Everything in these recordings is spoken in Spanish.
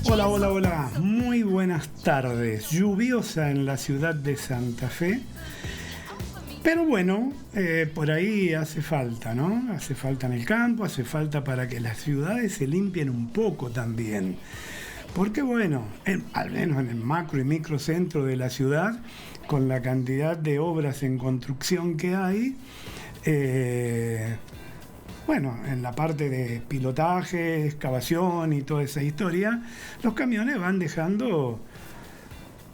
Hola, hola, hola. Muy buenas tardes. Lluviosa en la ciudad de Santa Fe. Pero bueno, por ahí hace falta, ¿no? Hace falta en el campo, hace falta para que las ciudades se limpien un poco también. Porque bueno, al menos en el macro y microcentro de la ciudad, con la cantidad de obras en construcción que hay, eh, bueno, en la parte de pilotaje, excavación y toda esa historia, los camiones van dejando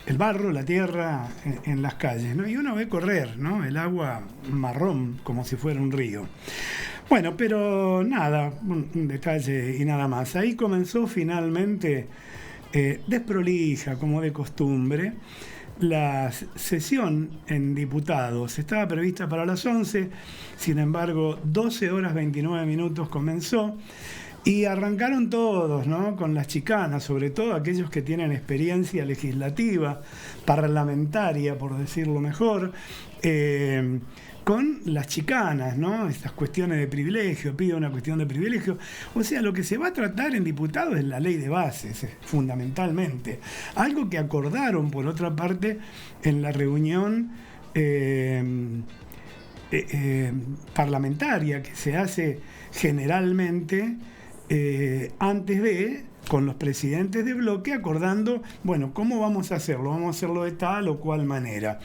el barro, la tierra en las calles, ¿no? Y uno ve correr, ¿no? El agua marrón, como si fuera un río. Bueno, pero nada, un detalle y nada más. Ahí comenzó finalmente, desprolija, como de costumbre, la sesión en diputados. Estaba prevista para las 11, sin embargo, 12 horas 29 minutos comenzó. Y arrancaron todos, ¿no? Con las chicanas, sobre todo aquellos que tienen experiencia legislativa, parlamentaria, por decirlo mejor, con las chicanas, ¿no? Estas cuestiones de privilegio, pide una cuestión de privilegio. O sea, lo que se va a tratar en diputados es la ley de bases, fundamentalmente. Algo que acordaron, por otra parte, en la reunión parlamentaria que se hace generalmente antes de, con los presidentes de bloque, acordando, bueno, ¿cómo vamos a hacerlo? Vamos a hacerlo de tal o cual manera.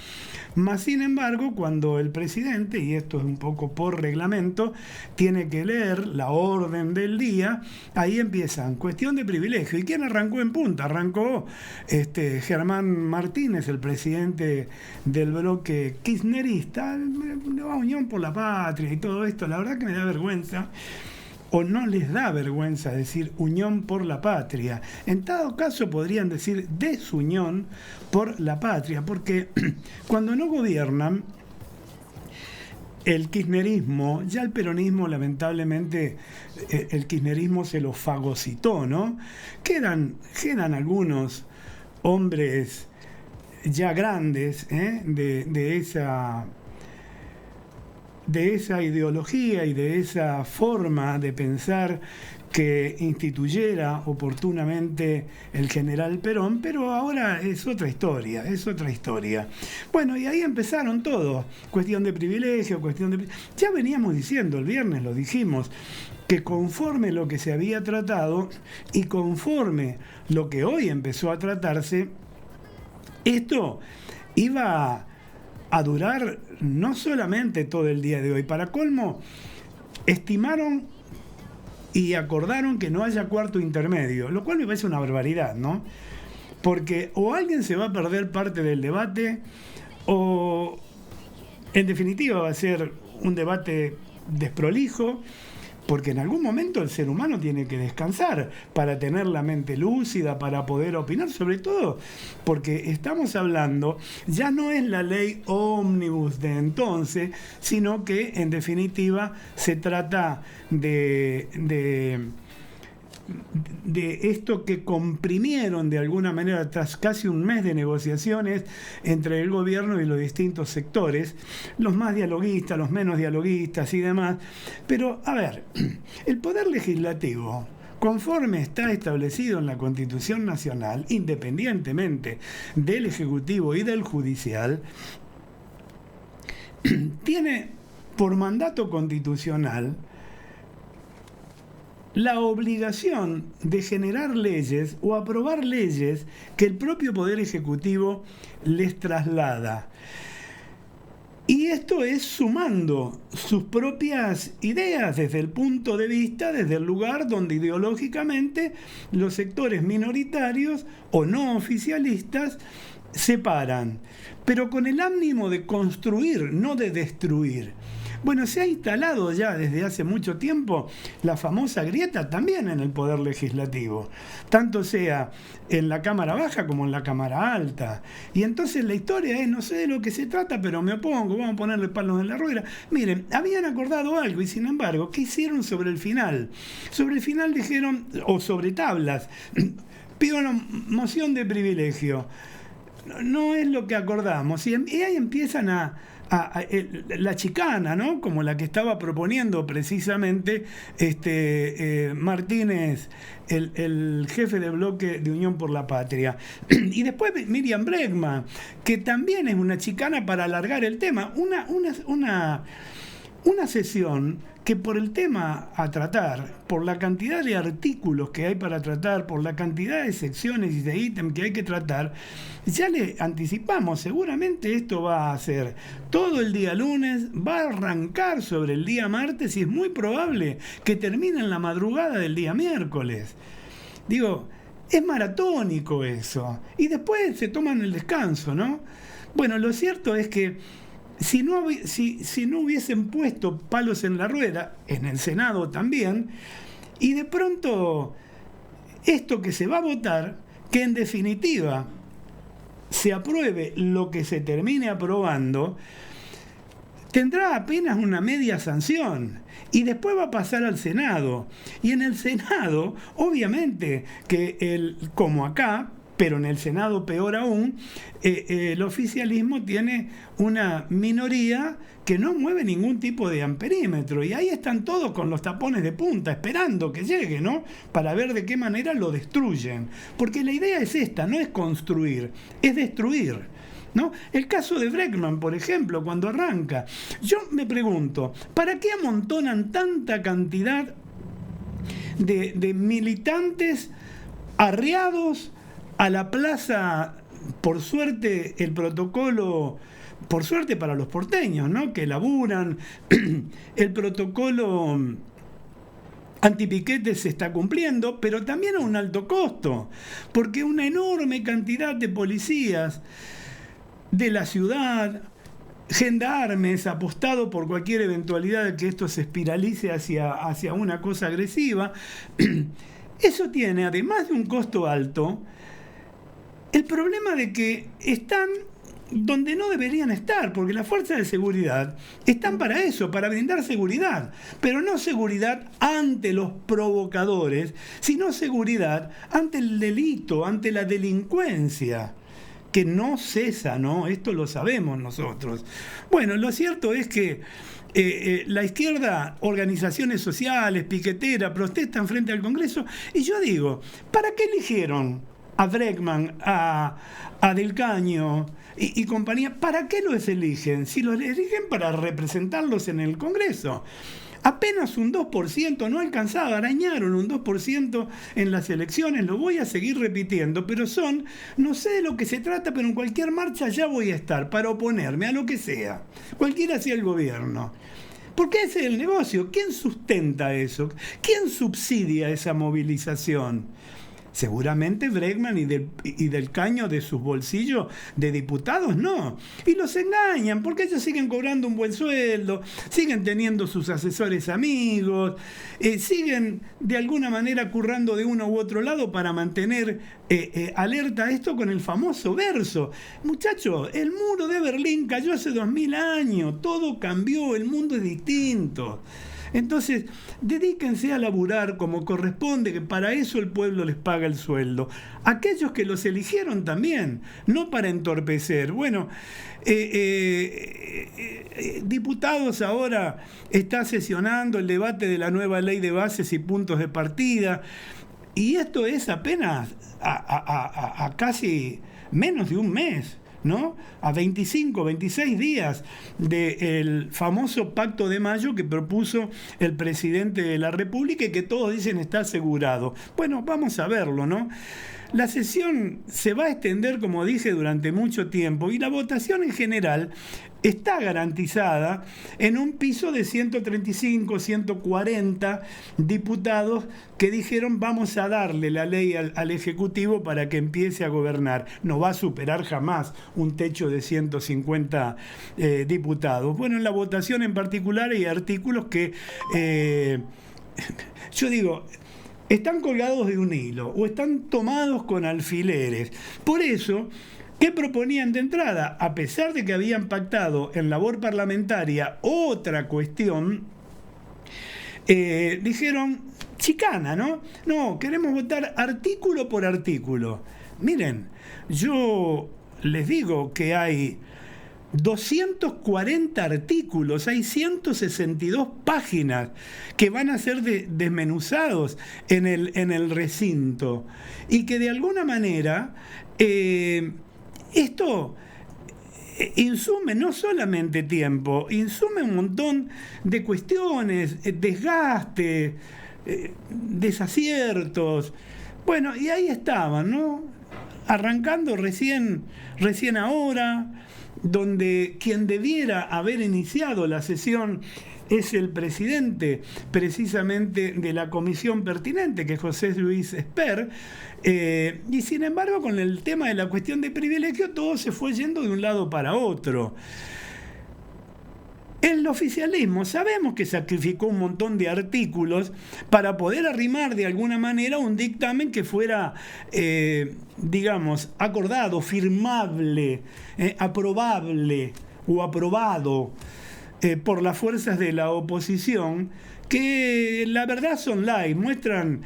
Más sin embargo, cuando el presidente, y esto es un poco por reglamento, tiene que leer la orden del día, ahí empiezan, cuestión de privilegio. ¿Y quién arrancó en punta? Arrancó Germán Martínez, el presidente del bloque kirchnerista, Unión por la Patria y todo esto. La verdad que me da vergüenza, o no les da vergüenza decir Unión por la Patria. En todo caso podrían decir Desunión por la Patria, porque cuando no gobiernan, el kirchnerismo, ya el peronismo lamentablemente, el kirchnerismo se lo fagocitó, ¿no? Quedan algunos hombres ya grandes de esa ideología y de esa forma de pensar que instituyera oportunamente el general Perón, pero ahora es otra historia, es otra historia. Bueno, y ahí empezaron todos, cuestión de privilegio, ya veníamos diciendo, el viernes lo dijimos, que conforme lo que se había tratado y conforme lo que hoy empezó a tratarse, esto iba a durar no solamente todo el día de hoy. Para colmo, estimaron y acordaron que no haya cuarto intermedio, lo cual me parece una barbaridad, ¿no? Porque o alguien se va a perder parte del debate, o en definitiva va a ser un debate desprolijo, porque en algún momento el ser humano tiene que descansar para tener la mente lúcida, para poder opinar, sobre todo porque estamos hablando, ya no es la ley ómnibus de entonces, sino que en definitiva se trata de esto que comprimieron de alguna manera tras casi un mes de negociaciones entre el gobierno y los distintos sectores, los más dialoguistas, los menos dialoguistas y demás. Pero, a ver, el Poder Legislativo, conforme está establecido en la Constitución Nacional, independientemente del Ejecutivo y del Judicial, tiene por mandato constitucional la obligación de generar leyes o aprobar leyes que el propio Poder Ejecutivo les traslada. Y esto es sumando sus propias ideas desde el punto de vista, desde el lugar donde ideológicamente los sectores minoritarios o no oficialistas se paran, pero con el ánimo de construir, no de destruir. Bueno, se ha instalado ya desde hace mucho tiempo la famosa grieta también en el Poder Legislativo, tanto sea en la Cámara Baja como en la Cámara Alta. Y entonces la historia es, no sé de lo que se trata, pero me opongo, vamos a ponerle palos en la rueda. Miren, habían acordado algo y sin embargo, ¿qué hicieron sobre el final? Sobre el final dijeron, o sobre tablas, pido una moción de privilegio. No es lo que acordamos. Y ahí empiezan a la chicana, ¿no? Como la que estaba proponiendo precisamente Martínez, el jefe de bloque de Unión por la Patria. Y después Miriam Bregman, que también es una chicana para alargar el tema. Una sesión que por el tema a tratar, por la cantidad de artículos que hay para tratar, por la cantidad de secciones y de ítems que hay que tratar, ya le anticipamos, seguramente esto va a ser todo el día lunes, va a arrancar sobre el día martes y es muy probable que termine en la madrugada del día miércoles. Digo, es maratónico eso. Y después se toman el descanso, ¿no? Bueno, lo cierto es que si no hubiesen puesto palos en la rueda, en el Senado también, y de pronto esto que se va a votar, que en definitiva se apruebe lo que se termine aprobando, tendrá apenas una media sanción y después va a pasar al Senado. Y en el Senado, obviamente, como acá, pero en el Senado peor aún, el oficialismo tiene una minoría que no mueve ningún tipo de amperímetro. Y ahí están todos con los tapones de punta, esperando que llegue, ¿no? Para ver de qué manera lo destruyen. Porque la idea es esta, no es construir, es destruir, ¿no? El caso de Bregman, por ejemplo, cuando arranca. Yo me pregunto, ¿para qué amontonan tanta cantidad de militantes arriados a la plaza? Por suerte el protocolo, por suerte para los porteños, ¿no? Que laburan, el protocolo antipiquete se está cumpliendo, pero también a un alto costo, porque una enorme cantidad de policías de la ciudad, gendarmes, apostado por cualquier eventualidad de que esto se espiralice hacia una cosa agresiva. Eso tiene, además de un costo alto, el problema de que están donde no deberían estar, porque las fuerzas de seguridad están para eso, para brindar seguridad, pero no seguridad ante los provocadores, sino seguridad ante el delito, ante la delincuencia, que no cesa, ¿no? Esto lo sabemos nosotros. Bueno, lo cierto es que la izquierda, organizaciones sociales, piqueteras, protestan frente al Congreso, y yo digo, ¿para qué eligieron a Bregman, a Del Caño y compañía? ¿Para qué los eligen? Si los eligen para representarlos en el Congreso. Apenas un 2%, no alcanzaba, arañaron un 2% en las elecciones, lo voy a seguir repitiendo, pero no sé de lo que se trata, pero en cualquier marcha ya voy a estar para oponerme a lo que sea, cualquiera sea el gobierno. Porque ese es el negocio. ¿Quién sustenta eso? ¿Quién subsidia esa movilización? Seguramente Bregman y Del Caño de sus bolsillos de diputados, no. Y los engañan, porque ellos siguen cobrando un buen sueldo, siguen teniendo sus asesores amigos, siguen de alguna manera currando de uno u otro lado para mantener alerta esto con el famoso verso. Muchachos, el muro de Berlín cayó hace 2000 años, todo cambió, el mundo es distinto. Entonces, dedíquense a laburar como corresponde, que para eso el pueblo les paga el sueldo. Aquellos que los eligieron también, no para entorpecer. Bueno, diputados ahora está sesionando el debate de la nueva ley de bases y puntos de partida, y esto es apenas a casi menos de un mes, ¿no? A 25, 26 días del famoso Pacto de Mayo que propuso el presidente de la República y que todos dicen está asegurado. Bueno, vamos a verlo, ¿no? La sesión se va a extender, como dije, durante mucho tiempo y la votación en general está garantizada en un piso de 135, 140 diputados que dijeron vamos a darle la ley al Ejecutivo para que empiece a gobernar. No va a superar jamás un techo de 150 diputados. Bueno, en la votación en particular hay artículos que yo digo, están colgados de un hilo o están tomados con alfileres. Por eso, ¿qué proponían de entrada? A pesar de que habían pactado en labor parlamentaria otra cuestión, dijeron, chicana, ¿no? No, queremos votar artículo por artículo. Miren, yo les digo que hay 240 artículos, hay 162 páginas que van a ser desmenuzados en el recinto. Y que de alguna manera esto insume no solamente tiempo, insume un montón de cuestiones, desgaste, desaciertos. Bueno, y ahí estaban, ¿no? Arrancando recién ahora, donde quien debiera haber iniciado la sesión es el presidente precisamente de la comisión pertinente, que es José Luis Esper, y sin embargo con el tema de la cuestión de privilegio todo se fue yendo de un lado para otro. El oficialismo sabemos que sacrificó un montón de artículos para poder arrimar de alguna manera un dictamen que fuera, digamos, acordado, firmable, aprobable o aprobado por las fuerzas de la oposición, que la verdad son light, muestran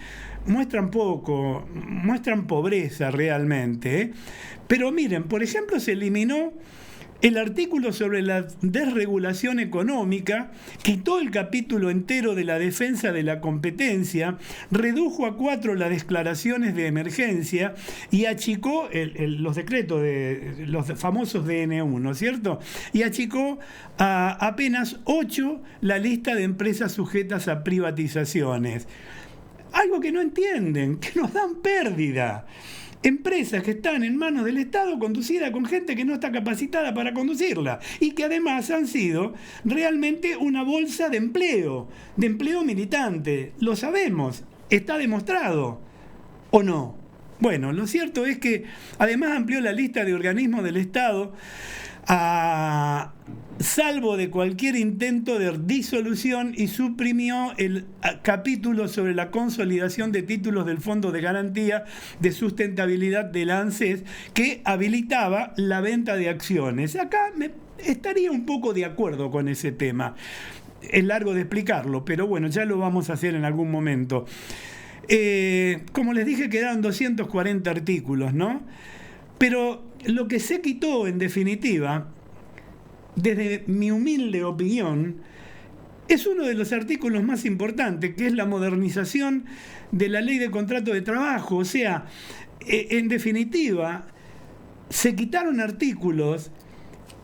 poco, muestran pobreza realmente. Pero miren, por ejemplo, se eliminó el artículo sobre la desregulación económica, quitó el capítulo entero de la defensa de la competencia, redujo a 4 las declaraciones de emergencia y achicó los decretos de los famosos DN1, ¿no es cierto? Y achicó a apenas 8 la lista de empresas sujetas a privatizaciones. Algo que no entienden, que nos dan pérdida. Empresas que están en manos del Estado conducidas con gente que no está capacitada para conducirla y que además han sido realmente una bolsa de empleo militante. Lo sabemos, está demostrado, ¿o no? Bueno, lo cierto es que además amplió la lista de organismos del Estado a salvo de cualquier intento de disolución y suprimió el capítulo sobre la consolidación de títulos del Fondo de Garantía de Sustentabilidad de la ANSES que habilitaba la venta de acciones. Acá estaría un poco de acuerdo con ese tema. Es largo de explicarlo, pero bueno, ya lo vamos a hacer en algún momento. Como les dije, quedaron 240 artículos, ¿no? Pero lo que se quitó, en definitiva, desde mi humilde opinión, es uno de los artículos más importantes, que es la modernización de la ley de contrato de trabajo. O sea, en definitiva, se quitaron artículos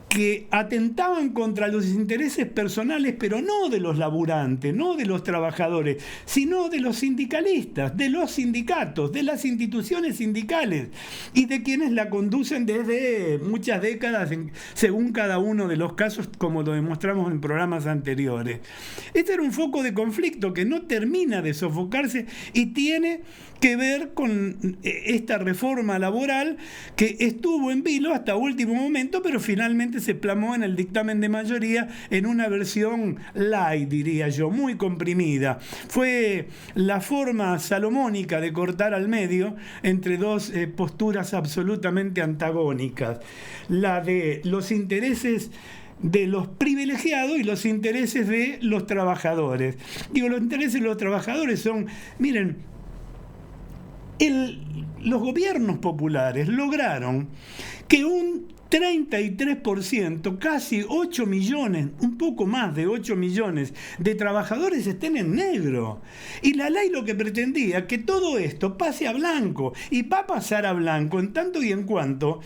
que atentaban contra los intereses personales, pero no de los laburantes, no de los trabajadores, sino de los sindicalistas, de los sindicatos, de las instituciones sindicales y de quienes la conducen desde muchas décadas, según cada uno de los casos, como lo demostramos en programas anteriores. Este era un foco de conflicto que no termina de sofocarse y tiene que ver con esta reforma laboral que estuvo en vilo hasta último momento, pero finalmente se plasmó en el dictamen de mayoría en una versión light, diría yo, muy comprimida. Fue la forma salomónica de cortar al medio entre dos posturas absolutamente antagónicas, la de los intereses de los privilegiados y los intereses de los trabajadores. Digo, los intereses de los trabajadores son, miren, los gobiernos populares lograron que un 33%, casi 8 millones, un poco más de 8 millones de trabajadores estén en negro. Y la ley lo que pretendía que todo esto pase a blanco, y va a pasar a blanco en tanto y en cuanto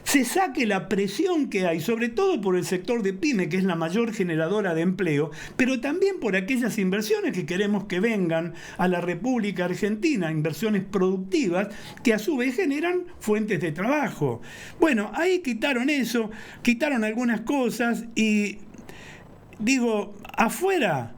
se saque la presión que hay, sobre todo por el sector de pyme, que es la mayor generadora de empleo, pero también por aquellas inversiones que queremos que vengan a la República Argentina, inversiones productivas, que a su vez generan fuentes de trabajo. Bueno, ahí quitaron eso, quitaron algunas cosas y, digo, afuera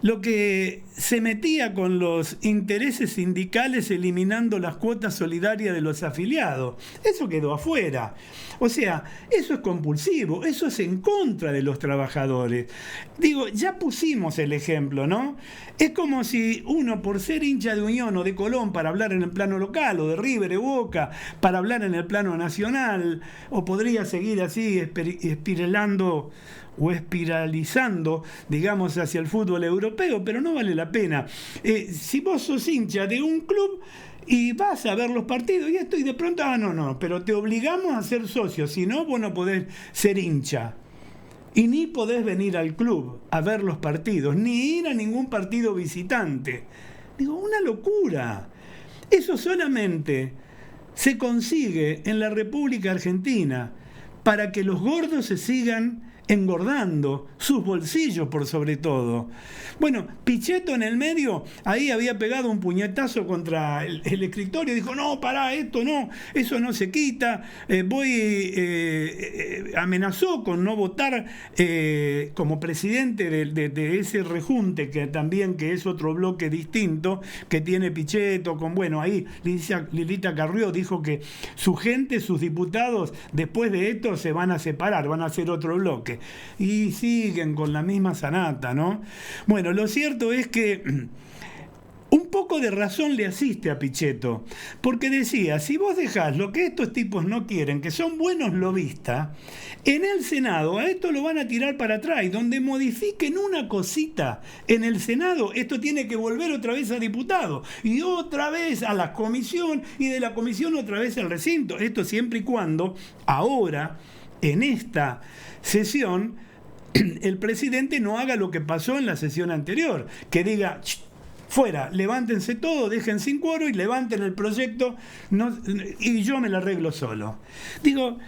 lo que se metía con los intereses sindicales eliminando las cuotas solidarias de los afiliados. Eso quedó afuera. O sea, eso es compulsivo, eso es en contra de los trabajadores. Digo, ya pusimos el ejemplo, ¿no? Es como si uno, por ser hincha de Unión o de Colón para hablar en el plano local, o de River o Boca para hablar en el plano nacional, o podría seguir así espiralando o espiralizando, digamos, hacia el fútbol europeo, pero no vale la pena. Si vos sos hincha de un club y vas a ver los partidos y de pronto, no, pero te obligamos a ser socio, si no, vos no podés ser hincha. Y ni podés venir al club a ver los partidos, ni ir a ningún partido visitante. Digo, una locura. Eso solamente se consigue en la República Argentina para que los gordos se sigan engordando, sus bolsillos por sobre todo. Bueno, Pichetto en el medio, ahí había pegado un puñetazo contra el escritorio, dijo, no, pará, esto no, eso no se quita, amenazó con no votar como presidente de ese rejunte, que es otro bloque distinto, que tiene Pichetto, ahí Lilita Carrió dijo que su gente, sus diputados, después de esto se van a separar, van a hacer otro bloque. Y siguen con la misma sanata, ¿no? Bueno, lo cierto es que un poco de razón le asiste a Pichetto, porque decía, si vos dejás lo que estos tipos no quieren, que son buenos lobistas, en el Senado a esto lo van a tirar para atrás, y donde modifiquen una cosita en el Senado, esto tiene que volver otra vez a diputados, y otra vez a la comisión, y de la comisión otra vez al recinto. Esto siempre y cuando ahora, en esta sesión, el presidente no haga lo que pasó en la sesión anterior, que diga, fuera, levántense todo, dejen sin quórum y levanten el proyecto y yo me lo arreglo solo. Digo,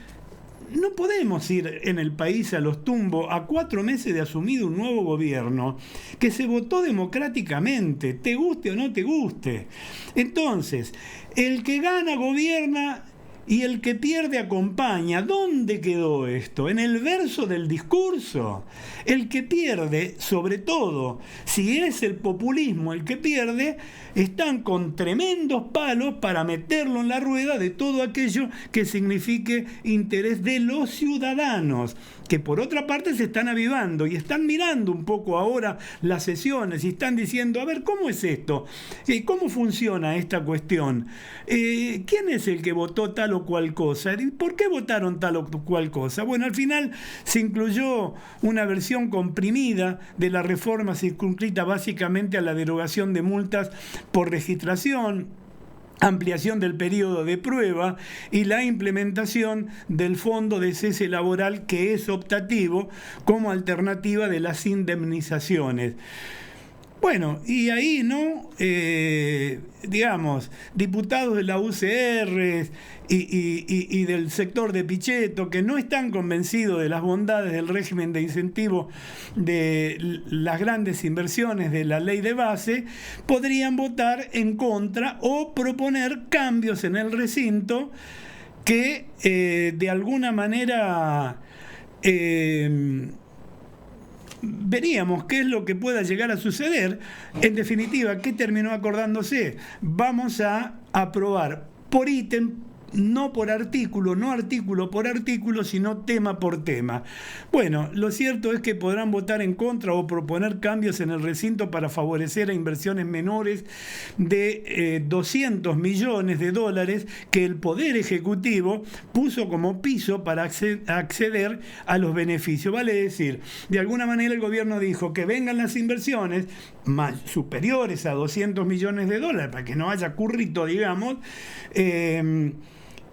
no podemos ir en el país a los tumbos a 4 meses de asumido un nuevo gobierno que se votó democráticamente, te guste o no te guste. Entonces, el que gana gobierna y el que pierde acompaña. ¿Dónde quedó esto? En el verso del discurso. El que pierde, sobre todo, si es el populismo el que pierde, están con tremendos palos para meterlo en la rueda de todo aquello que signifique interés de los ciudadanos, que por otra parte se están avivando y están mirando un poco ahora las sesiones y están diciendo, a ver, ¿cómo es esto? ¿Cómo funciona esta cuestión? ¿Quién es el que votó tal o cual cosa? ¿Por qué votaron tal o cual cosa? Bueno, al final se incluyó una versión comprimida de la reforma circunscrita básicamente a la derogación de multas por registración, ampliación del periodo de prueba y la implementación del fondo de cese laboral, que es optativo como alternativa de las indemnizaciones. Bueno, y ahí, ¿no? Diputados de la UCR y del sector de Pichetto, que no están convencidos de las bondades del régimen de incentivo de las grandes inversiones de la ley de base, podrían votar en contra o proponer cambios en el recinto que de alguna manera veríamos qué es lo que pueda llegar a suceder. En definitiva, ¿qué terminó acordándose? Vamos a aprobar por ítem, no por artículo, no artículo por artículo, sino tema por tema. Bueno, lo cierto es que podrán votar en contra o proponer cambios en el recinto para favorecer a inversiones menores de $200 millones que el Poder Ejecutivo puso como piso para acceder a los beneficios. Vale decir, de alguna manera el gobierno dijo que vengan las inversiones más superiores a $200 millones para que no haya currito, digamos,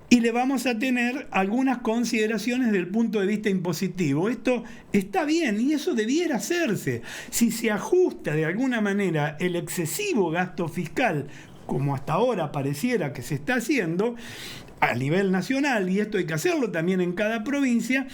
y le vamos a tener algunas consideraciones desde el punto de vista impositivo. Esto está bien y eso debiera hacerse. Si se ajusta de alguna manera el excesivo gasto fiscal, como hasta ahora pareciera que se está haciendo a nivel nacional, y esto hay que hacerlo también en cada provincia,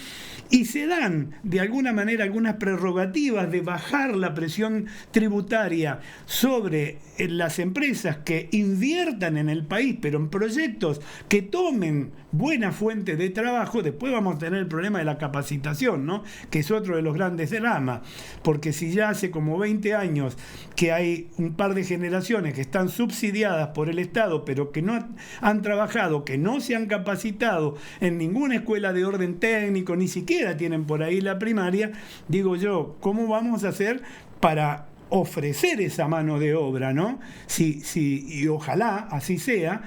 y se dan de alguna manera algunas prerrogativas de bajar la presión tributaria sobre las empresas que inviertan en el país, pero en proyectos que tomen buena fuente de trabajo. Después vamos a tener el problema de la capacitación, ¿no? Que es otro de los grandes dramas, porque si ya hace como 20 años que hay un par de generaciones que están subsidiadas por el Estado, pero que no han trabajado, que no se han capacitado en ninguna escuela de orden técnico, ni siquiera tienen por ahí la primaria, digo yo, ¿cómo vamos a hacer para ofrecer esa mano de obra, ¿no? Y ojalá así sea.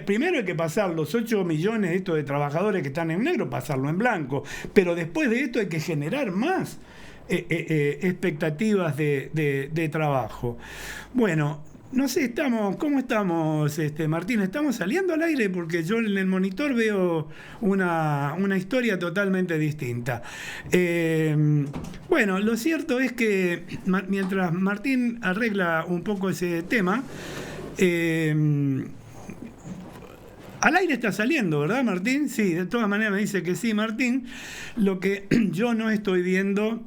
Primero hay que pasar los 8 millones estos de trabajadores que están en negro, pasarlo en blanco, pero después de esto hay que generar más expectativas de trabajo. Bueno, no sé, ¿cómo estamos, Martín? ¿Estamos saliendo al aire? Porque yo en el monitor veo una historia totalmente distinta. Bueno, lo cierto es que mientras Martín arregla un poco ese tema, al aire está saliendo, ¿verdad, Martín? Sí, de todas maneras me dice que sí, Martín. Lo que yo no estoy viendo...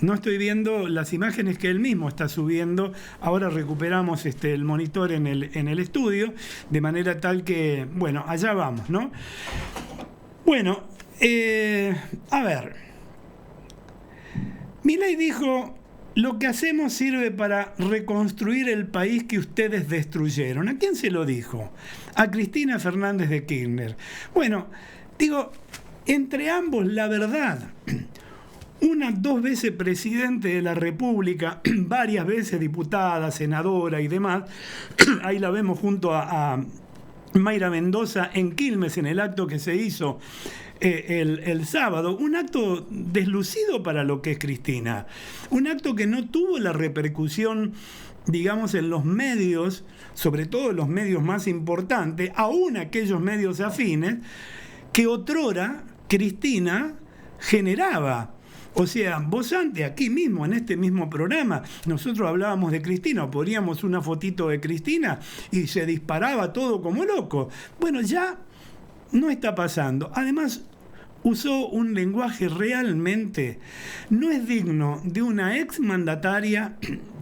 no estoy viendo las imágenes que él mismo está subiendo. Ahora recuperamos el monitor en el estudio, de manera tal que, bueno, allá vamos, ¿no? Bueno, a ver. Milei dijo, lo que hacemos sirve para reconstruir el país que ustedes destruyeron. ¿A quién se lo dijo? A Cristina Fernández de Kirchner. Bueno, digo, entre ambos, la verdad... Una 2 veces presidente de la República, varias veces diputada, senadora y demás. Ahí la vemos junto a Mayra Mendoza en Quilmes, en el acto que se hizo el sábado. Un acto deslucido para lo que es Cristina. Un acto que no tuvo la repercusión, digamos, en los medios, sobre todo en los medios más importantes, aún aquellos medios afines, que otrora Cristina generaba. O sea, vos antes, aquí mismo, en este mismo programa, nosotros hablábamos de Cristina, o poníamos una fotito de Cristina y se disparaba todo como loco. Bueno, ya no está pasando. Además, usó un lenguaje realmente no es digno de una ex mandataria,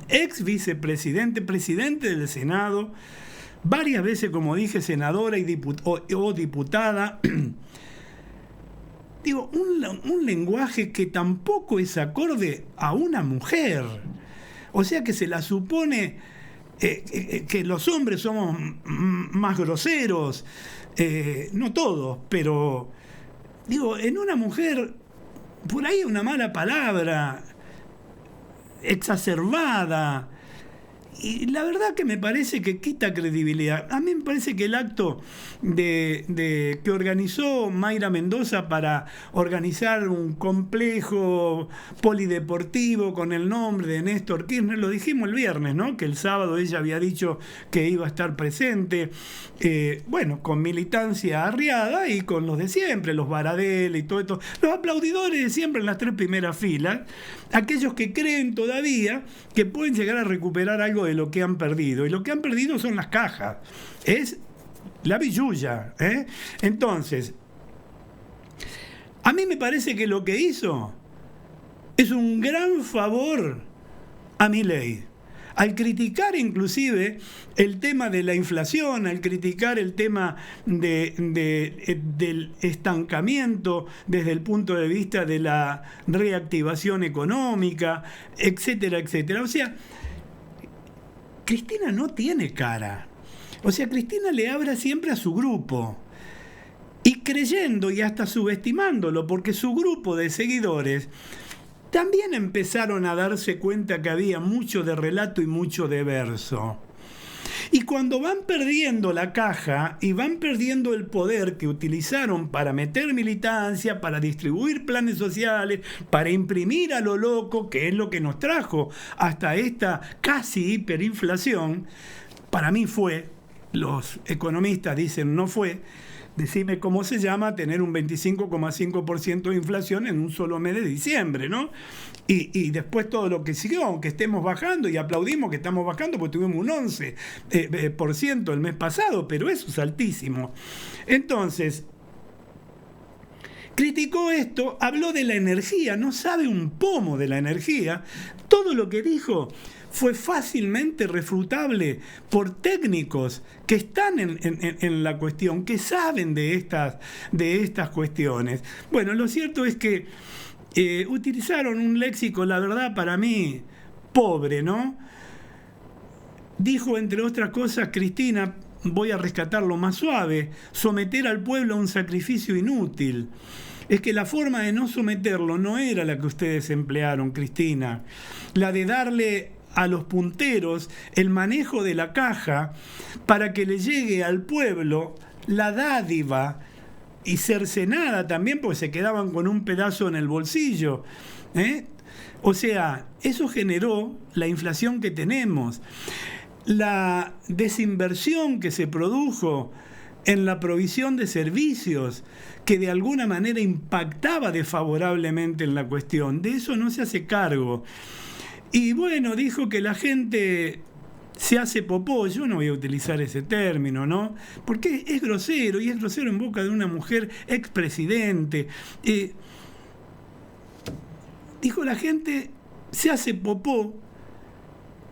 ex vicepresidente, presidente del Senado, varias veces, como dije, senadora o diputada. Digo, un lenguaje que tampoco es acorde a una mujer. O sea que se la supone que los hombres somos más groseros, no todos, pero digo, en una mujer, por ahí una mala palabra, exacerbada. Y la verdad que me parece que quita credibilidad. A mí me parece que el acto que organizó Mayra Mendoza para organizar un complejo polideportivo con el nombre de Néstor Kirchner, lo dijimos el viernes, ¿no? Que el sábado ella había dicho que iba a estar presente, bueno, con militancia arriada y con los de siempre, los Baradel y todo esto, los aplaudidores de siempre en las 3 primeras filas, aquellos que creen todavía que pueden llegar a recuperar algo de lo que han perdido. Y lo que han perdido son las cajas. Es la billulla. Entonces, a mí me parece que lo que hizo es un gran favor a Milei. Al criticar inclusive el tema de la inflación, al criticar el tema del estancamiento desde el punto de vista de la reactivación económica, etcétera, etcétera. O sea, Cristina no tiene cara. O sea, Cristina le habla siempre a su grupo. Y creyendo y hasta subestimándolo, porque su grupo de seguidores también empezaron a darse cuenta que había mucho de relato y mucho de verso. Y cuando van perdiendo la caja y van perdiendo el poder que utilizaron para meter militancia, para distribuir planes sociales, para imprimir a lo loco, que es lo que nos trajo hasta esta casi hiperinflación, para mí fue, los economistas dicen no fue, decime cómo se llama tener un 25,5% de inflación en un solo mes de diciembre, ¿no? Y después todo lo que siguió, aunque estemos bajando, y aplaudimos que estamos bajando porque tuvimos un 11% el mes pasado, pero eso es altísimo. Entonces, criticó esto, habló de la energía, no sabe un pomo de la energía. Todo lo que dijo fue fácilmente refutable por técnicos que están en la cuestión, que saben de estas cuestiones. Bueno, lo cierto es que utilizaron un léxico, la verdad, para mí, pobre, ¿no? Dijo, entre otras cosas, Cristina, voy a rescatarlo más suave, someter al pueblo a un sacrificio inútil. es que la forma de no someterlo no era la que ustedes emplearon, Cristina, la de darle a los punteros el manejo de la caja para que le llegue al pueblo la dádiva y cercenada también porque se quedaban con un pedazo en el bolsillo. O sea, eso generó la inflación que tenemos, la desinversión que se produjo en la provisión de servicios que de alguna manera impactaba desfavorablemente en la cuestión. De eso no se hace cargo. Y bueno, dijo que la gente se hace popó. Yo no voy a utilizar ese término, ¿no? Porque es grosero, y es grosero en boca de una mujer expresidente. Dijo, la gente se hace popó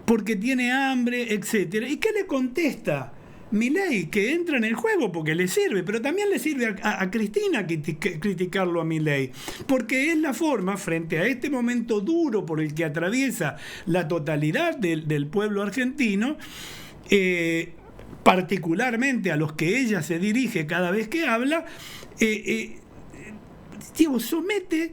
porque tiene hambre, etc. ¿Y qué le contesta Milei? Que entra en el juego porque le sirve, pero también le sirve a Cristina criticarlo a Milei, porque es la forma, frente a este momento duro por el que atraviesa la totalidad del pueblo argentino, particularmente a los que ella se dirige cada vez que habla, somete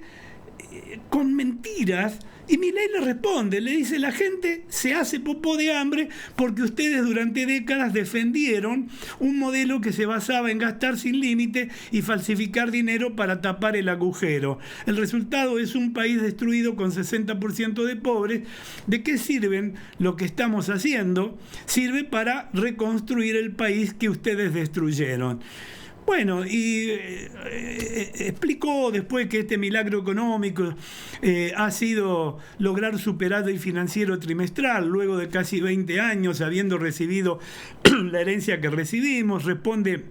con mentiras. Y Milei le responde, le dice, la gente se hace popó de hambre porque ustedes durante décadas defendieron un modelo que se basaba en gastar sin límite y falsificar dinero para tapar el agujero. El resultado es un país destruido con 60% de pobres. ¿De qué sirven lo que estamos haciendo? Sirve para reconstruir el país que ustedes destruyeron. Bueno, y explicó después que este milagro económico ha sido lograr superávit financiero trimestral luego de casi 20 años habiendo recibido la herencia que recibimos. Responde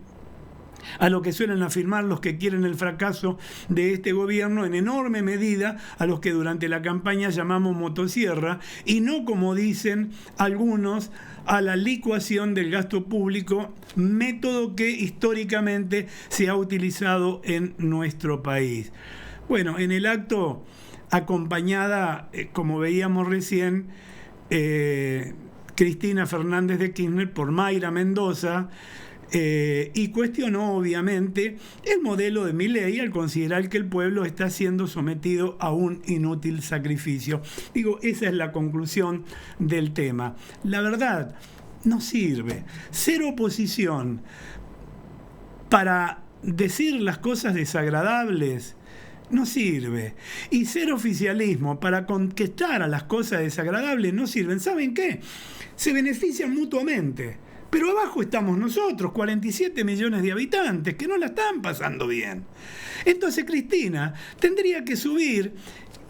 a lo que suelen afirmar los que quieren el fracaso de este gobierno, en enorme medida a los que durante la campaña llamamos motosierra, y no, como dicen algunos, a la licuación del gasto público, método que históricamente se ha utilizado en nuestro país. Bueno, en el acto, acompañada, como veíamos recién, Cristina Fernández de Kirchner por Mayra Mendoza, y cuestionó obviamente el modelo de Milei al considerar que el pueblo está siendo sometido a un inútil sacrificio. Digo, esa es la conclusión del tema. La verdad, no sirve. Ser oposición para decir las cosas desagradables no sirve. Y ser oficialismo para contestar a las cosas desagradables no sirven. ¿Saben qué? Se benefician mutuamente. Pero abajo estamos nosotros, 47 millones de habitantes, que no la están pasando bien. Entonces Cristina tendría que subir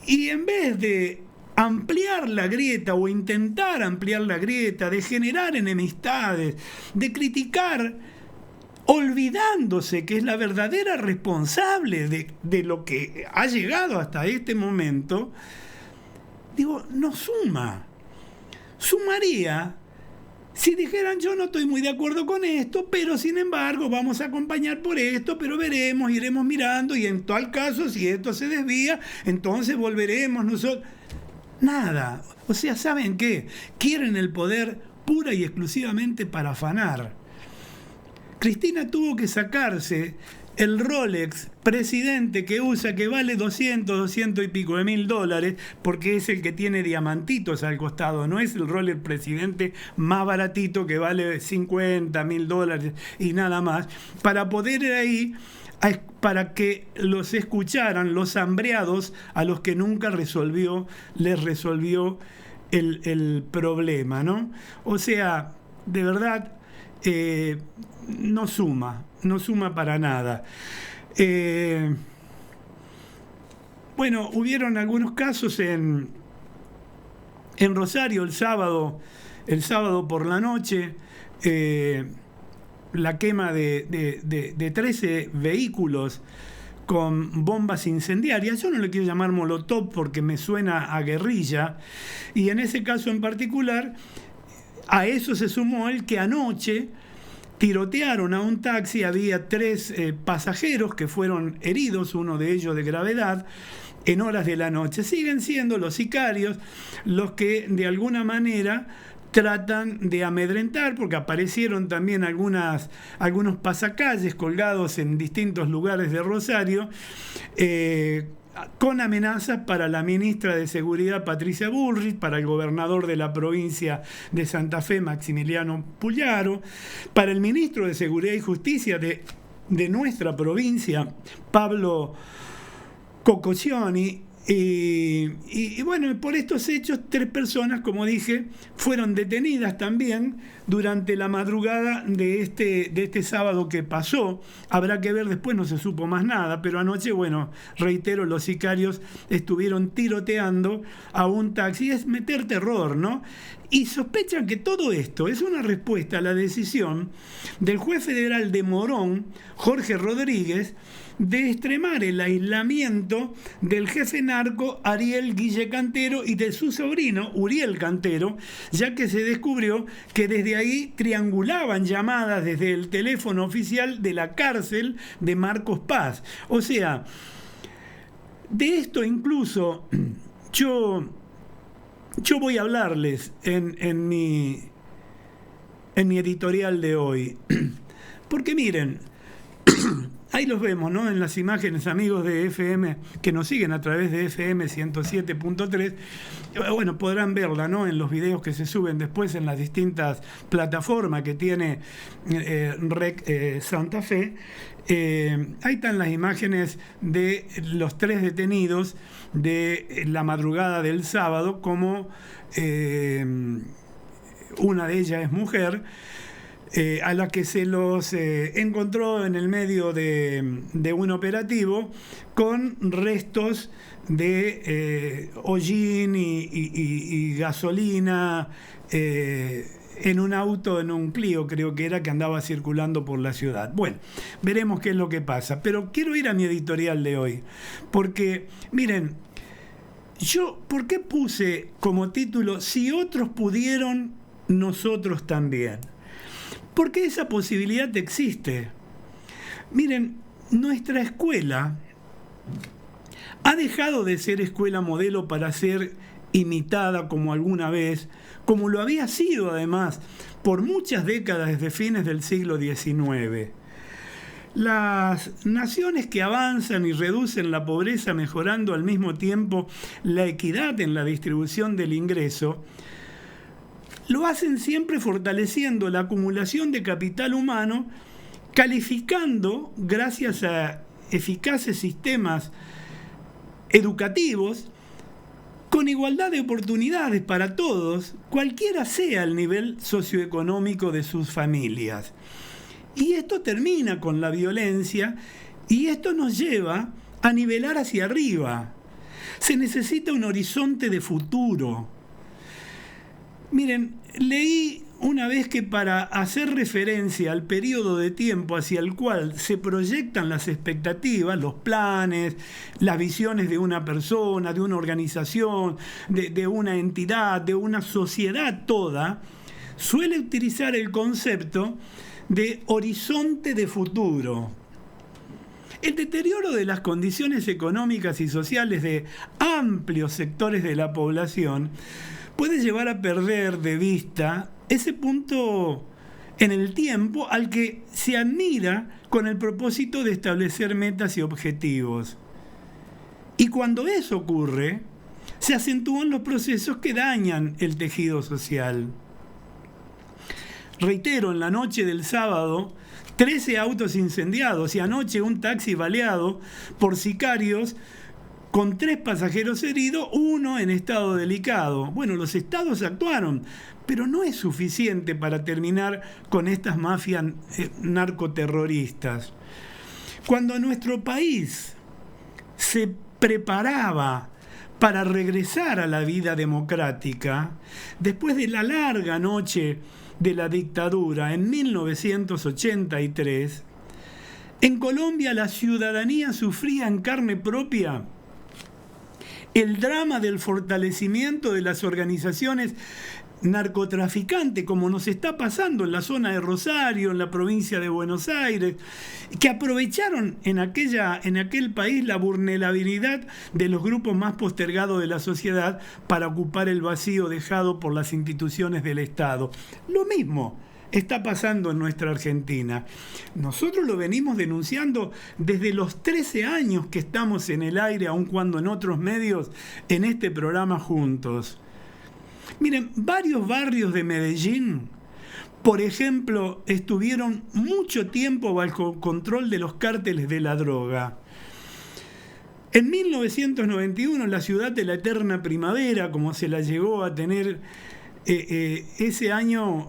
y en vez de ampliar la grieta o intentar ampliar la grieta, de generar enemistades, de criticar, olvidándose que es la verdadera responsable de lo que ha llegado hasta este momento, digo, no suma. Sumaría si dijeran, yo no estoy muy de acuerdo con esto, pero sin embargo vamos a acompañar por esto, pero veremos, iremos mirando, y en tal caso, si esto se desvía, entonces volveremos nosotros. Nada. O sea, ¿saben qué? Quieren el poder pura y exclusivamente para afanar. Cristina tuvo que sacarse el Rolex presidente que usa, que vale 200 y pico de mil dólares, porque es el que tiene diamantitos al costado, no es el Rolex presidente más baratito que vale 50 mil dólares y nada más, para poder ir ahí, para que los escucharan los hambreados a los que nunca les resolvió el problema, ¿no? O sea, de verdad, no suma para nada. Bueno, hubieron algunos casos en Rosario el sábado por la noche, la quema de 13 vehículos con bombas incendiarias. Yo no le quiero llamar molotov porque me suena a guerrilla, y en ese caso en particular, a eso se sumó el que anoche tirotearon a un taxi. Había 3 pasajeros que fueron heridos, uno de ellos de gravedad, en horas de la noche. Siguen siendo los sicarios los que de alguna manera tratan de amedrentar, porque aparecieron también algunos pasacalles colgados en distintos lugares de Rosario, con amenazas para la ministra de Seguridad Patricia Bullrich, para el gobernador de la provincia de Santa Fe Maximiliano Puyaro, para el ministro de Seguridad y Justicia de nuestra provincia, Pablo Coccioni. Y bueno, por estos hechos, 3 personas, como dije, fueron detenidas también durante la madrugada de este sábado que pasó. Habrá que ver, después no se supo más nada, pero anoche, bueno, reitero, los sicarios estuvieron tiroteando a un taxi. Es meter terror, ¿no? Y sospechan que todo esto es una respuesta a la decisión del juez federal de Morón, Jorge Rodríguez, de extremar el aislamiento del jefe narco Ariel Guille Cantero y de su sobrino Uriel Cantero, ya que se descubrió que desde ahí triangulaban llamadas desde el teléfono oficial de la cárcel de Marcos Paz. O sea, de esto incluso yo voy a hablarles en mi editorial de hoy. Porque miren, ahí los vemos, ¿no? En las imágenes, amigos de FM, que nos siguen a través de FM 107.3. Bueno, podrán verla, ¿no? En los videos que se suben después en las distintas plataformas que tiene REC Santa Fe. Ahí están las imágenes de los 3 detenidos de la madrugada del sábado, como una de ellas es mujer, a la que se los encontró en el medio de un operativo con restos de hollín y gasolina en un auto, en un Clio creo que era, que andaba circulando por la ciudad. Bueno, veremos qué es lo que pasa, pero quiero ir a mi editorial de hoy, porque miren, ¿por qué puse como título "Si otros pudieron, nosotros también"? Porque esa posibilidad existe. Miren, nuestra escuela ha dejado de ser escuela modelo para ser imitada como alguna vez, como lo había sido además por muchas décadas desde fines del siglo XIX. Las naciones que avanzan y reducen la pobreza mejorando al mismo tiempo la equidad en la distribución del ingreso, lo hacen siempre fortaleciendo la acumulación de capital humano, calificando, gracias a eficaces sistemas educativos, con igualdad de oportunidades para todos, cualquiera sea el nivel socioeconómico de sus familias. Y esto termina con la violencia, y esto nos lleva a nivelar hacia arriba. Se necesita un horizonte de futuro. Miren, leí una vez que para hacer referencia al periodo de tiempo hacia el cual se proyectan las expectativas, los planes, las visiones de una persona, de una organización, de una entidad, de una sociedad toda, suele utilizar el concepto de horizonte de futuro. El deterioro de las condiciones económicas y sociales de amplios sectores de la población puede llevar a perder de vista ese punto en el tiempo al que se admira con el propósito de establecer metas y objetivos. Y cuando eso ocurre, se acentúan los procesos que dañan el tejido social. Reitero, en la noche del sábado, 13 autos incendiados y anoche un taxi baleado por sicarios con 3 pasajeros heridos, 1 en estado delicado. Bueno, los estados actuaron, pero no es suficiente para terminar con estas mafias narcoterroristas. Cuando nuestro país se preparaba para regresar a la vida democrática, después de la larga noche de la dictadura en 1983, en Colombia la ciudadanía sufría en carne propia el drama del fortalecimiento de las organizaciones narcotraficante, como nos está pasando en la zona de Rosario, en la provincia de Buenos Aires, que aprovecharon en aquel país la vulnerabilidad de los grupos más postergados de la sociedad para ocupar el vacío dejado por las instituciones del Estado. Lo mismo está pasando en nuestra Argentina. Nosotros lo venimos denunciando desde los 13 años que estamos en el aire, aun cuando en otros medios, en este programa juntos. Miren, varios barrios de Medellín, por ejemplo, estuvieron mucho tiempo bajo control de los cárteles de la droga. En 1991, la ciudad de la eterna primavera, como se la llegó a tener ese año,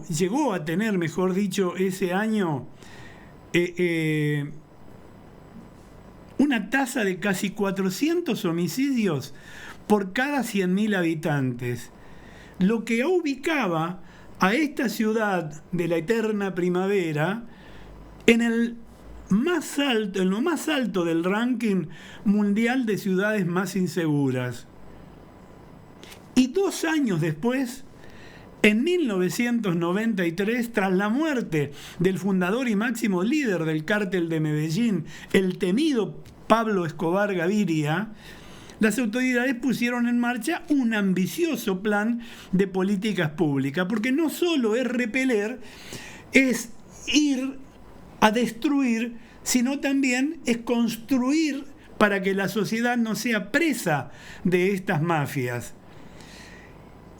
una tasa de casi 400 homicidios por cada 100.000 habitantes, lo que ubicaba a esta ciudad de la eterna primavera en lo más alto del ranking mundial de ciudades más inseguras. Y 2 años después, en 1993, tras la muerte del fundador y máximo líder del cártel de Medellín, el temido Pablo Escobar Gaviria, las autoridades pusieron en marcha un ambicioso plan de políticas públicas, porque no solo es repeler, es ir a destruir, sino también es construir para que la sociedad no sea presa de estas mafias.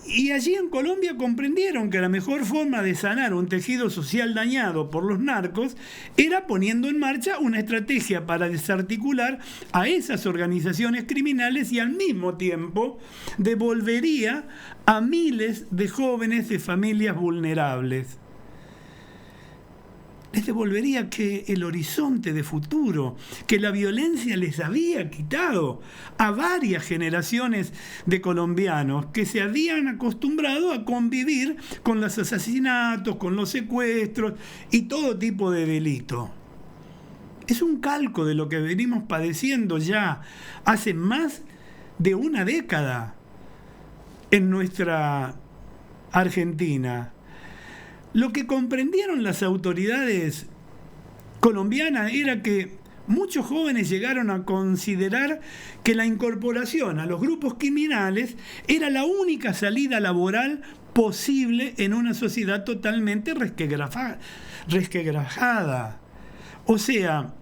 Y allí en Colombia comprendieron que la mejor forma de sanar un tejido social dañado por los narcos era poniendo en marcha una estrategia para desarticular a esas organizaciones criminales y al mismo tiempo devolvería a miles de jóvenes de familias vulnerables. Les devolvería que el horizonte de futuro, que la violencia les había quitado a varias generaciones de colombianos que se habían acostumbrado a convivir con los asesinatos, con los secuestros y todo tipo de delito. Es un calco de lo que venimos padeciendo ya hace más de una década en nuestra Argentina. Lo que comprendieron las autoridades colombianas era que muchos jóvenes llegaron a considerar que la incorporación a los grupos criminales era la única salida laboral posible en una sociedad totalmente resquebrajada. O sea,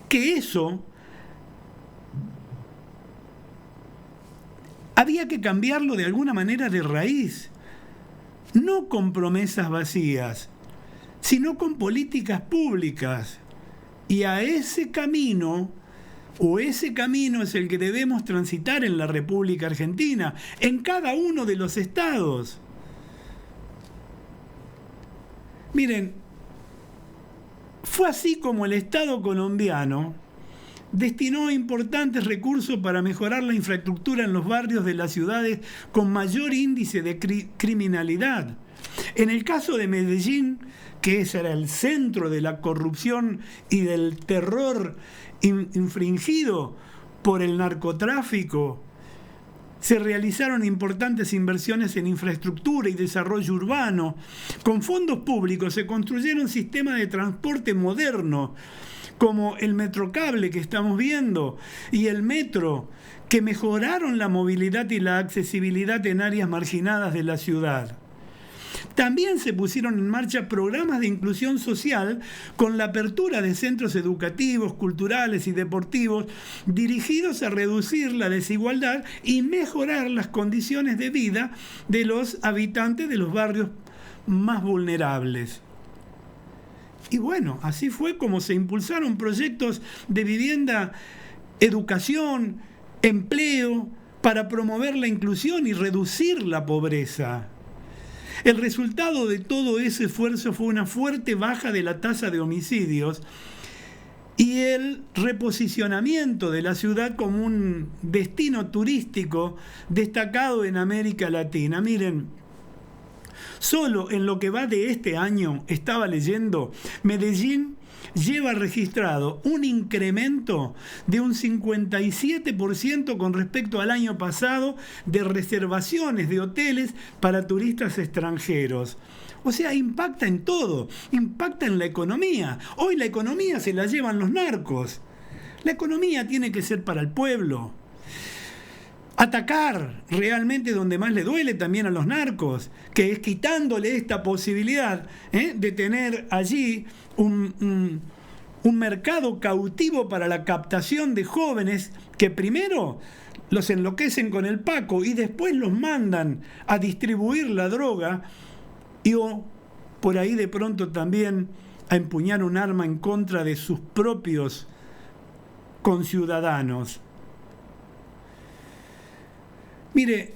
que eso había que cambiarlo de alguna manera de raíz. No con promesas vacías, sino con políticas públicas. Y a ese camino es el que debemos transitar en la República Argentina, en cada uno de los estados. Miren, fue así como el Estado colombiano destinó importantes recursos para mejorar la infraestructura en los barrios de las ciudades con mayor índice de criminalidad. En el caso de Medellín, que ese era el centro de la corrupción y del terror infringido por el narcotráfico, se realizaron importantes inversiones en infraestructura y desarrollo urbano. Con fondos públicos se construyeron sistemas de transporte modernos, como el Metrocable que estamos viendo y el metro, que mejoraron la movilidad y la accesibilidad en áreas marginadas de la ciudad. También se pusieron en marcha programas de inclusión social con la apertura de centros educativos, culturales y deportivos dirigidos a reducir la desigualdad y mejorar las condiciones de vida de los habitantes de los barrios más vulnerables. Y bueno, así fue como se impulsaron proyectos de vivienda, educación, empleo, para promover la inclusión y reducir la pobreza. El resultado de todo ese esfuerzo fue una fuerte baja de la tasa de homicidios y el reposicionamiento de la ciudad como un destino turístico destacado en América Latina. Miren, solo en lo que va de este año, estaba leyendo, Medellín lleva registrado un incremento de un 57% con respecto al año pasado de reservaciones de hoteles para turistas extranjeros. O sea, impacta en todo, impacta en la economía. Hoy la economía se la llevan los narcos. La economía tiene que ser para el pueblo. Atacar realmente donde más le duele también a los narcos, que es quitándole esta posibilidad de tener allí un mercado cautivo para la captación de jóvenes que primero los enloquecen con el paco y después los mandan a distribuir la droga y o por ahí de pronto también a empuñar un arma en contra de sus propios conciudadanos. Mire,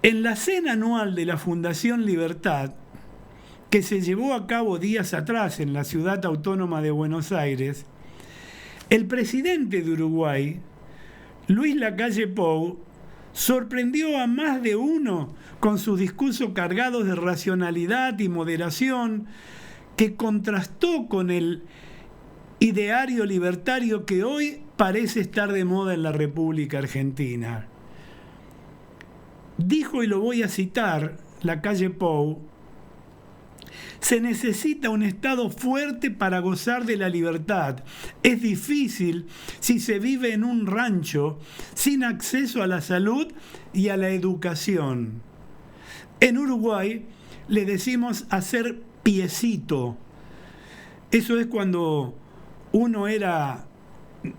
en la cena anual de la Fundación Libertad, que se llevó a cabo días atrás en la Ciudad Autónoma de Buenos Aires, el presidente de Uruguay, Luis Lacalle Pou, sorprendió a más de uno con sus discursos cargados de racionalidad y moderación, que contrastó con el ideario libertario que hoy parece estar de moda en la República Argentina. Dijo, y lo voy a citar, Lacalle Pou: se necesita un Estado fuerte para gozar de la libertad. Es difícil si se vive en un rancho sin acceso a la salud y a la educación. En Uruguay le decimos hacer piecito. Eso es cuando uno era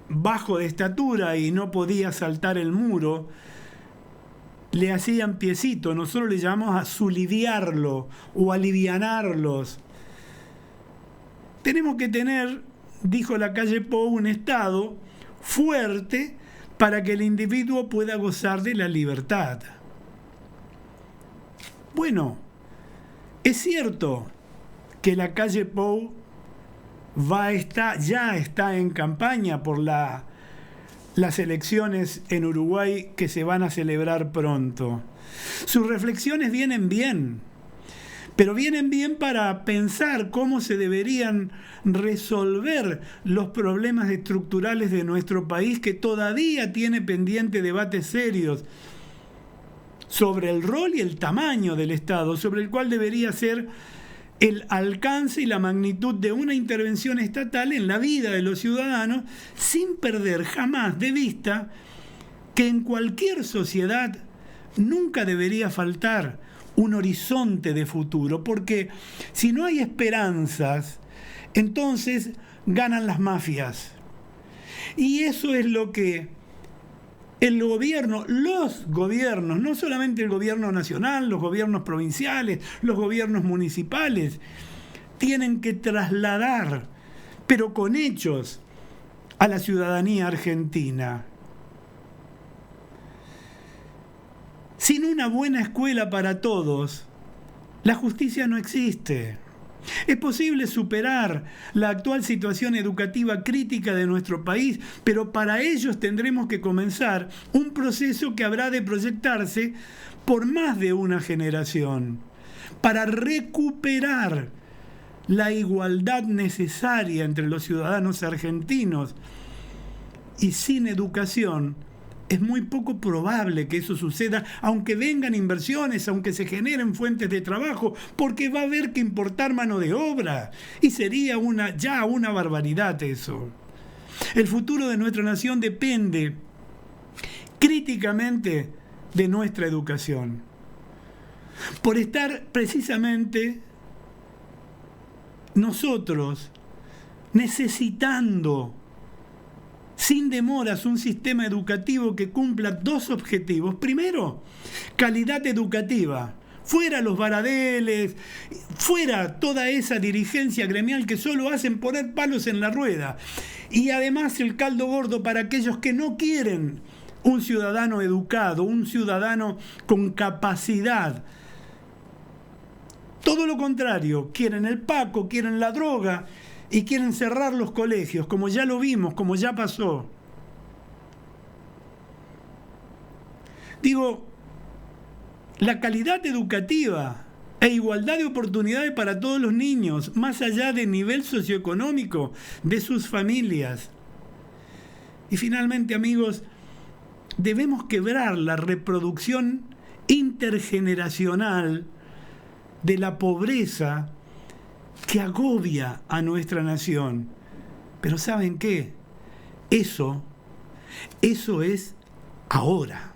bajo de estatura y no podía saltar el muro, le hacían piecito. Nosotros le llamamos a suliviarlo o alivianarlos. Tenemos que tener, dijo Lacalle Pou, un Estado fuerte para que el individuo pueda gozar de la libertad. Bueno, es cierto que Lacalle Pou ya está en campaña por las elecciones en Uruguay que se van a celebrar pronto. Sus reflexiones vienen bien, pero vienen bien para pensar cómo se deberían resolver los problemas estructurales de nuestro país, que todavía tiene pendiente debates serios sobre el rol y el tamaño del Estado, sobre el cual debería ser el alcance y la magnitud de una intervención estatal en la vida de los ciudadanos, sin perder jamás de vista que en cualquier sociedad nunca debería faltar un horizonte de futuro, porque si no hay esperanzas, entonces ganan las mafias. Y eso es lo que los gobiernos, no solamente el gobierno nacional, los gobiernos provinciales, los gobiernos municipales, tienen que trasladar, pero con hechos, a la ciudadanía argentina. Sin una buena escuela para todos, la justicia no existe. Es posible superar la actual situación educativa crítica de nuestro país, pero para ello tendremos que comenzar un proceso que habrá de proyectarse por más de una generación, para recuperar la igualdad necesaria entre los ciudadanos argentinos. Y sin educación es muy poco probable que eso suceda, aunque vengan inversiones, aunque se generen fuentes de trabajo, porque va a haber que importar mano de obra. Y sería ya una barbaridad eso. El futuro de nuestra nación depende críticamente de nuestra educación. Por estar precisamente nosotros necesitando sin demoras un sistema educativo que cumpla dos objetivos. Primero, calidad educativa. Fuera los baradeles, fuera toda esa dirigencia gremial que solo hacen poner palos en la rueda. Y además el caldo gordo para aquellos que no quieren un ciudadano educado, un ciudadano con capacidad. Todo lo contrario, quieren el paco, quieren la droga y quieren cerrar los colegios, como ya lo vimos, como ya pasó. Digo, la calidad educativa e igualdad de oportunidades para todos los niños, más allá del nivel socioeconómico de sus familias. Y finalmente, amigos, debemos quebrar la reproducción intergeneracional de la pobreza que agobia a nuestra nación. Pero ¿saben qué? Eso es ahora.